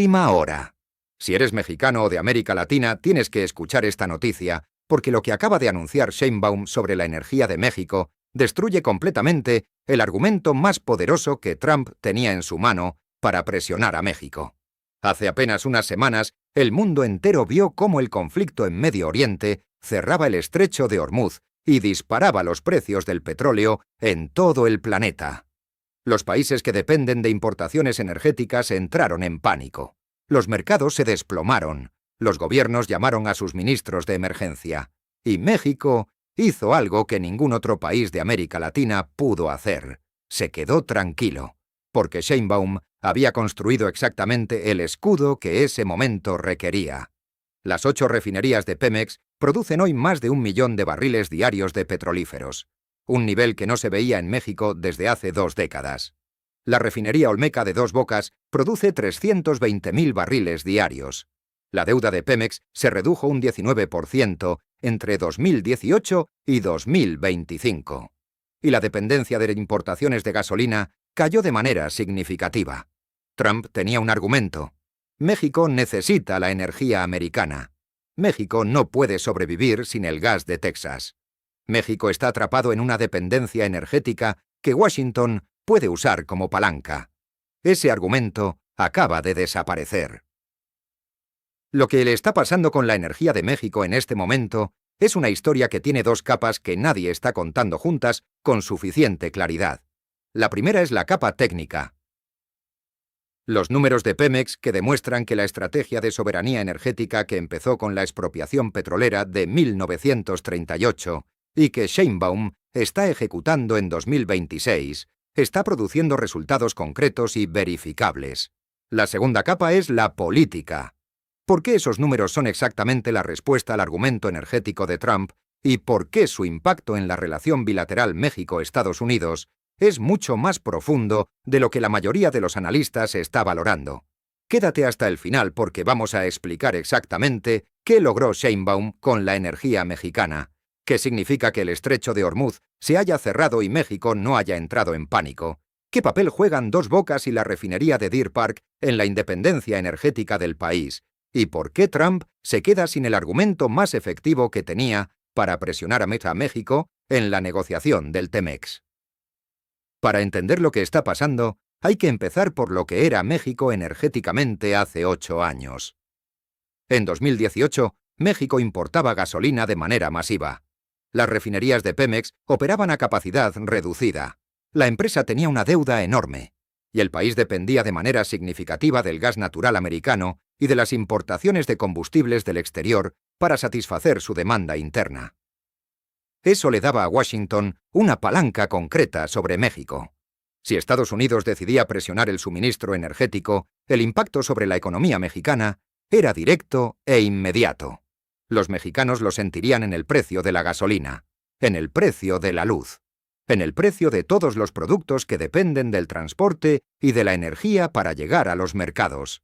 Última hora. Si eres mexicano o de América Latina, tienes que escuchar esta noticia, porque lo que acaba de anunciar Sheinbaum sobre la energía de México destruye completamente el argumento más poderoso que Trump tenía en su mano para presionar a México. Hace apenas unas semanas, el mundo entero vio cómo el conflicto en Medio Oriente cerraba el estrecho de Hormuz y disparaba los precios del petróleo en todo el planeta. Los países que dependen de importaciones energéticas entraron en pánico. Los mercados se desplomaron. Los gobiernos llamaron a sus ministros de emergencia. Y México hizo algo que ningún otro país de América Latina pudo hacer. Se quedó tranquilo, porque Sheinbaum había construido exactamente el escudo que ese momento requería. Las 8 refinerías de Pemex producen hoy más de 1 millón de barriles diarios de petrolíferos, un nivel que no se veía en México desde hace 2 décadas. La refinería Olmeca de Dos Bocas produce 320.000 barriles diarios. La deuda de Pemex se redujo un 19% entre 2018 y 2025. Y la dependencia de importaciones de gasolina cayó de manera significativa. Trump tenía un argumento. México necesita la energía americana. México no puede sobrevivir sin el gas de Texas. México está atrapado en una dependencia energética que Washington puede usar como palanca. Ese argumento acaba de desaparecer. Lo que le está pasando con la energía de México en este momento es una historia que tiene 2 capas que nadie está contando juntas con suficiente claridad. La primera es la capa técnica. Los números de Pemex que demuestran que la estrategia de soberanía energética que empezó con la expropiación petrolera de 1938 y que Sheinbaum está ejecutando en 2026, está produciendo resultados concretos y verificables. La segunda capa es la política. ¿Por qué esos números son exactamente la respuesta al argumento energético de Trump y por qué su impacto en la relación bilateral México-Estados Unidos es mucho más profundo de lo que la mayoría de los analistas está valorando? Quédate hasta el final porque vamos a explicar exactamente qué logró Sheinbaum con la energía mexicana, qué significa que el estrecho de Hormuz se haya cerrado y México no haya entrado en pánico, qué papel juegan Dos Bocas y la refinería de Deer Park en la independencia energética del país, y por qué Trump se queda sin el argumento más efectivo que tenía para presionar a México en la negociación del TEMEX. Para entender lo que está pasando, hay que empezar por lo que era México energéticamente hace 8 años. En 2018, México importaba gasolina de manera masiva. Las refinerías de Pemex operaban a capacidad reducida. La empresa tenía una deuda enorme. Y el país dependía de manera significativa del gas natural americano y de las importaciones de combustibles del exterior para satisfacer su demanda interna. Eso le daba a Washington una palanca concreta sobre México. Si Estados Unidos decidía presionar el suministro energético, el impacto sobre la economía mexicana era directo e inmediato. Los mexicanos lo sentirían en el precio de la gasolina, en el precio de la luz, en el precio de todos los productos que dependen del transporte y de la energía para llegar a los mercados.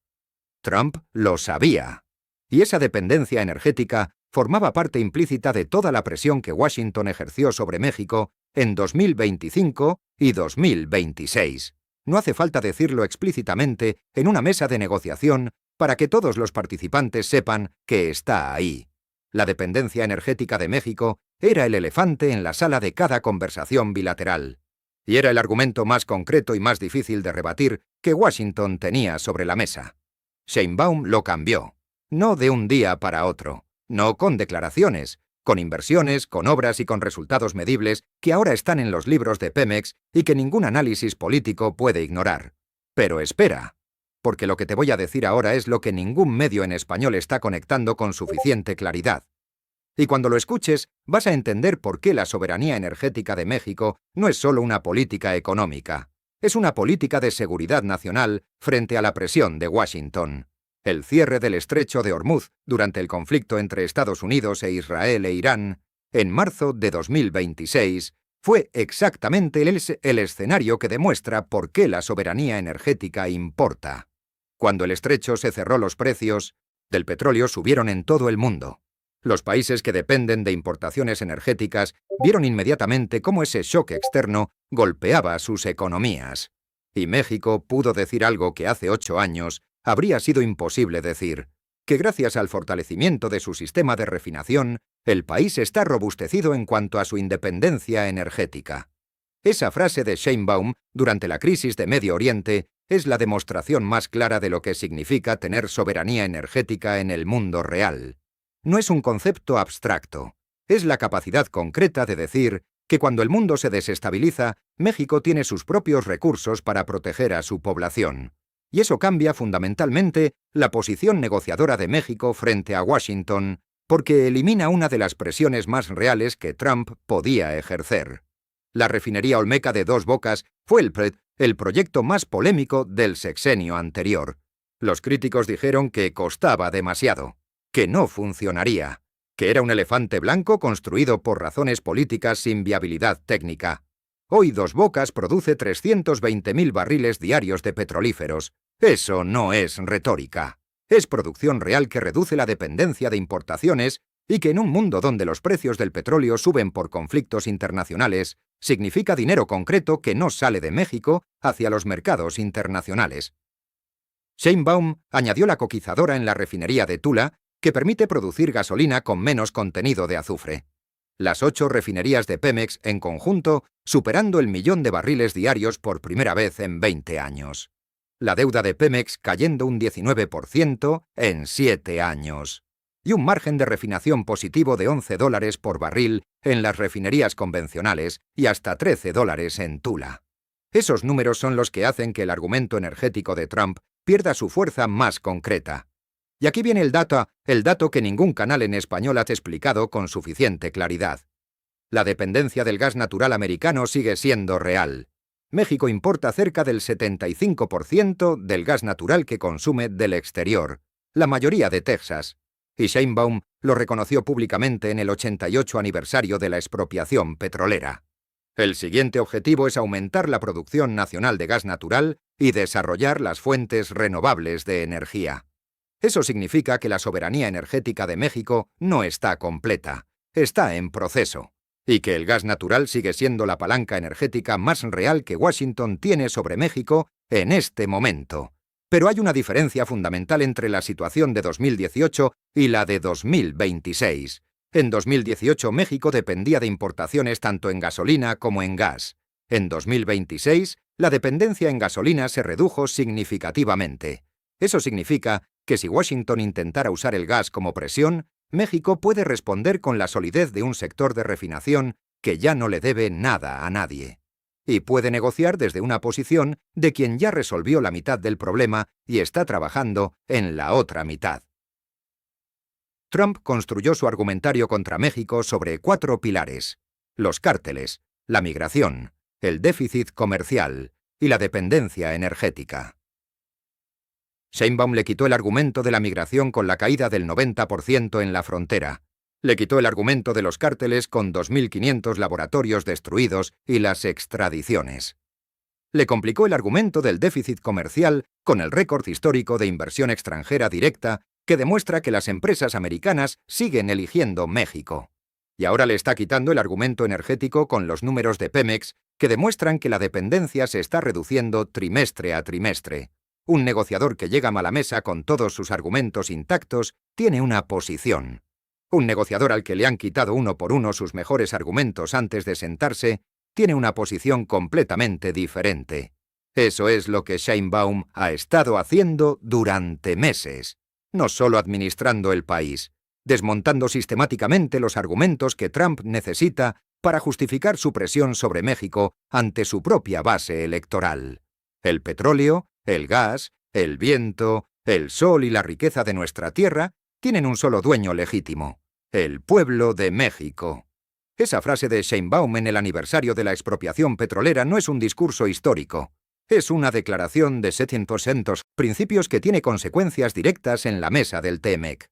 Trump lo sabía. Y esa dependencia energética formaba parte implícita de toda la presión que Washington ejerció sobre México en 2025 y 2026. No hace falta decirlo explícitamente en una mesa de negociación para que todos los participantes sepan que está ahí. La dependencia energética de México era el elefante en la sala de cada conversación bilateral. Y era el argumento más concreto y más difícil de rebatir que Washington tenía sobre la mesa. Sheinbaum lo cambió. No de un día para otro. No con declaraciones, con inversiones, con obras y con resultados medibles que ahora están en los libros de Pemex y que ningún análisis político puede ignorar. Pero espera, porque lo que te voy a decir ahora es lo que ningún medio en español está conectando con suficiente claridad. Y cuando lo escuches, vas a entender por qué la soberanía energética de México no es solo una política económica. Es una política de seguridad nacional frente a la presión de Washington. El cierre del estrecho de Hormuz durante el conflicto entre Estados Unidos e Israel e Irán, en marzo de 2026, fue exactamente el escenario que demuestra por qué la soberanía energética importa. Cuando el estrecho se cerró, los precios del petróleo subieron en todo el mundo. Los países que dependen de importaciones energéticas vieron inmediatamente cómo ese shock externo golpeaba sus economías. Y México pudo decir algo que hace 8 años habría sido imposible decir que gracias al fortalecimiento de su sistema de refinación, el país está robustecido en cuanto a su independencia energética. Esa frase de Sheinbaum durante la crisis de Medio Oriente es la demostración más clara de lo que significa tener soberanía energética en el mundo real. No es un concepto abstracto, es la capacidad concreta de decir que cuando el mundo se desestabiliza, México tiene sus propios recursos para proteger a su población. Y eso cambia fundamentalmente la posición negociadora de México frente a Washington, porque elimina una de las presiones más reales que Trump podía ejercer. La refinería olmeca de Dos Bocas fue el proyecto más polémico del sexenio anterior. Los críticos dijeron que costaba demasiado, que no funcionaría, que era un elefante blanco construido por razones políticas sin viabilidad técnica. Hoy Dos Bocas produce 320.000 barriles diarios de petrolíferos. Eso no es retórica. Es producción real que reduce la dependencia de importaciones y que en un mundo donde los precios del petróleo suben por conflictos internacionales, significa dinero concreto que no sale de México hacia los mercados internacionales. Sheinbaum añadió la coquizadora en la refinería de Tula, que permite producir gasolina con menos contenido de azufre. Las 8 refinerías de Pemex en conjunto superando el 1.000.000 de barriles diarios por primera vez en 20 años. La deuda de Pemex cayendo un 19% en 7 años. Y un margen de refinación positivo de $11 por barril en las refinerías convencionales y hasta $13 en Tula. Esos números son los que hacen que el argumento energético de Trump pierda su fuerza más concreta. Y aquí viene el dato que ningún canal en español ha explicado con suficiente claridad. La dependencia del gas natural americano sigue siendo real. México importa cerca del 75% del gas natural que consume del exterior, la mayoría de Texas. Y Sheinbaum lo reconoció públicamente en el 88 aniversario de la expropiación petrolera. El siguiente objetivo es aumentar la producción nacional de gas natural y desarrollar las fuentes renovables de energía. Eso significa que la soberanía energética de México no está completa, está en proceso, y que el gas natural sigue siendo la palanca energética más real que Washington tiene sobre México en este momento. Pero hay una diferencia fundamental entre la situación de 2018 y la de 2026. En 2018 México dependía de importaciones tanto en gasolina como en gas. En 2026 la dependencia en gasolina se redujo significativamente. Eso significa que si Washington intentara usar el gas como presión, México puede responder con la solidez de un sector de refinación que ya no le debe nada a nadie. Y puede negociar desde una posición de quien ya resolvió la mitad del problema y está trabajando en la otra mitad. Trump construyó su argumentario contra México sobre 4 pilares: los cárteles, la migración, el déficit comercial y la dependencia energética. Sheinbaum le quitó el argumento de la migración con la caída del 90% en la frontera. Le quitó el argumento de los cárteles con 2.500 laboratorios destruidos y las extradiciones. Le complicó el argumento del déficit comercial con el récord histórico de inversión extranjera directa que demuestra que las empresas americanas siguen eligiendo México. Y ahora le está quitando el argumento energético con los números de Pemex que demuestran que la dependencia se está reduciendo trimestre a trimestre. Un negociador que llega a la mesa con todos sus argumentos intactos tiene una posición. Un negociador al que le han quitado uno por uno sus mejores argumentos antes de sentarse tiene una posición completamente diferente. Eso es lo que Sheinbaum ha estado haciendo durante meses, no solo administrando el país, desmontando sistemáticamente los argumentos que Trump necesita para justificar su presión sobre México ante su propia base electoral. El petróleo, el gas, el viento, el sol y la riqueza de nuestra tierra tienen un solo dueño legítimo: el pueblo de México. Esa frase de Sheinbaum en el aniversario de la expropiación petrolera no es un discurso histórico. Es una declaración de 700 principios que tiene consecuencias directas en la mesa del TEMEC.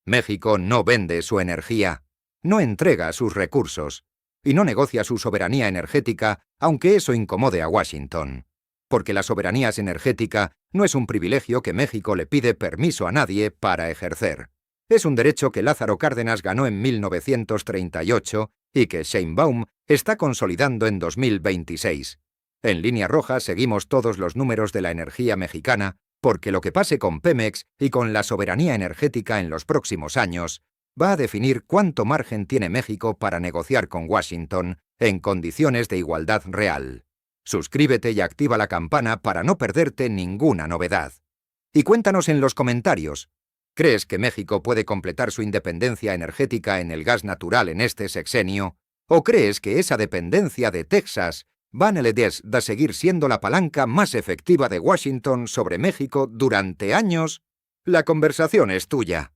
México no vende su energía, no entrega sus recursos y no negocia su soberanía energética, aunque eso incomode a Washington. Porque la soberanía energética no es un privilegio que México le pide permiso a nadie para ejercer. Es un derecho que Lázaro Cárdenas ganó en 1938 y que Sheinbaum está consolidando en 2026. En línea roja seguimos todos los números de la energía mexicana porque lo que pase con Pemex y con la soberanía energética en los próximos años va a definir cuánto margen tiene México para negociar con Washington en condiciones de igualdad real. Suscríbete y activa la campana para no perderte ninguna novedad. Y cuéntanos en los comentarios, ¿crees que México puede completar su independencia energética en el gas natural en este sexenio? ¿O crees que esa dependencia de Texas van a de seguir siendo la palanca más efectiva de Washington sobre México durante años? La conversación es tuya.